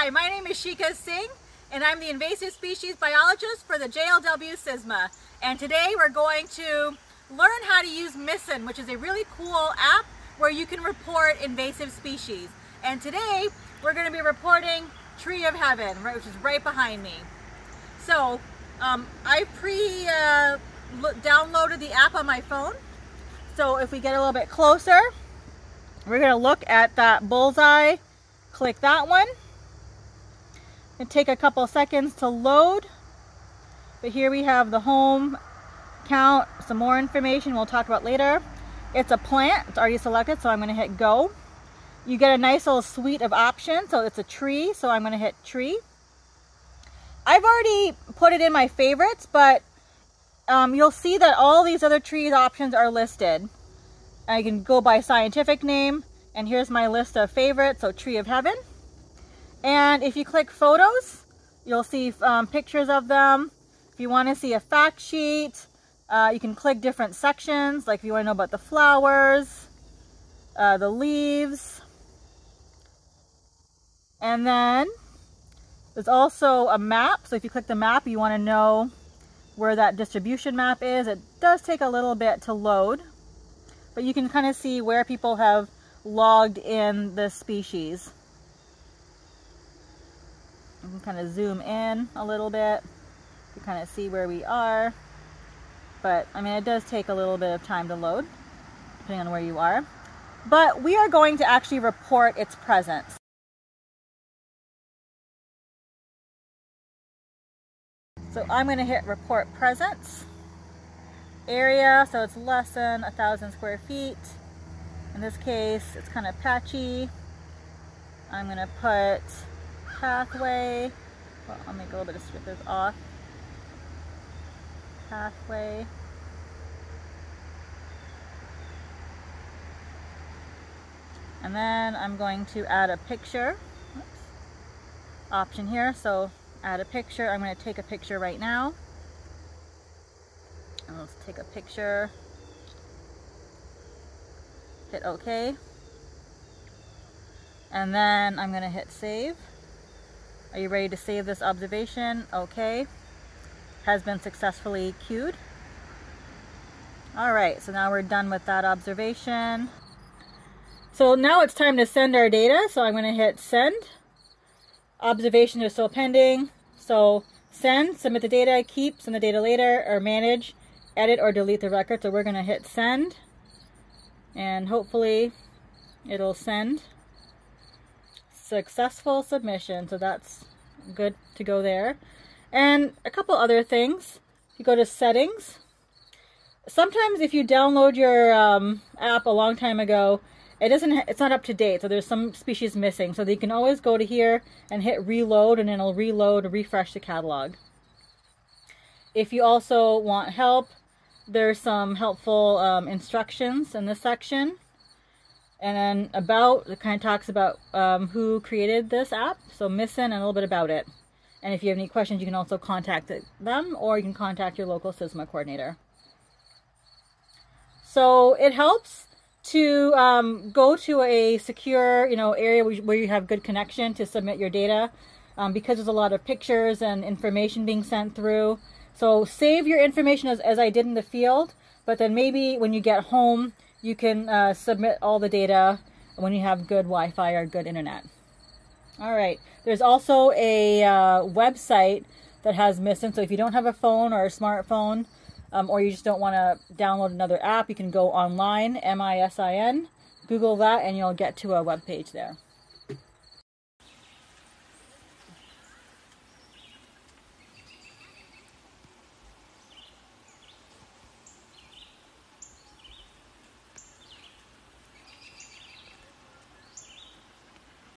Hi, my name is Shika Singh, and I'm the invasive species biologist for the JLW SISMA. And today we're going to learn how to use MISIN, which is a really cool app where you can report invasive species. And today we're going to be reporting Tree of Heaven, which is right behind me. So I downloaded the app on my phone. So if we get a little bit closer, we're going to look at that bullseye. Click that one. It'll take a couple seconds to load. But here we have the home count, some more information we'll talk about later. It's a plant, it's already selected, so I'm going to hit go. You get a nice little suite of options, so it's a tree, so I'm going to hit tree. I've already put it in my favorites, but you'll see that all these other trees options are listed. I can go by scientific name, and here's my list of favorites, so Tree of Heaven. And if you click photos, you'll see pictures of them. If you want to see a fact sheet, you can click different sections, like if you want to know about the flowers, the leaves. And then there's also a map, so if you click the map, you want to know where that distribution map is. It does take a little bit to load, but you can kind of see where people have logged in this species. You can kind of zoom in a little bit to kind of see where we are. But I mean, it does take a little bit of time to load, depending on where you are. But we are going to actually report its presence. So I'm going to hit report presence. Area, so it's less than 1,000 square feet. In this case, it's kind of patchy. I'm going to put pathway. Well, I'll make a little bit of strip this off. Pathway. And then I'm going to add a picture. Oops. Option here, so add a picture. I'm going to take a picture right now. And let's take a picture. Hit OK. And then I'm going to hit save. Are you ready to save this observation? OK. Has been successfully queued. Alright, so now we're done with that observation. So now it's time to send our data, so I'm going to hit send. Observations are still pending, so send, submit the data, keep, send the data later, or manage, edit or delete the record. So we're going to hit send, and hopefully it'll send. Successful submission, so that's good to go there. And a couple other things. If you go to settings, sometimes if you download your app a long time ago, it's not up to date, so there's some species missing. So you can always go to here and hit reload, and it'll reload and refresh the catalog. If you also want help, there's some helpful instructions in this section. And then about, it kind of talks about who created this app, so MISIN, and a little bit about it. And if you have any questions, you can also contact them, or you can contact your local SISMA coordinator. So it helps to go to a secure, area where you have good connection to submit your data, because there's a lot of pictures and information being sent through. So save your information as I did in the field, but then maybe when you get home, you can submit all the data when you have good Wi-Fi or good internet. All right, there's also a website that has MISIN, so if you don't have a phone or a smartphone, or you just don't want to download another app, you can go online, MISIN, Google that, and you'll get to a web page there.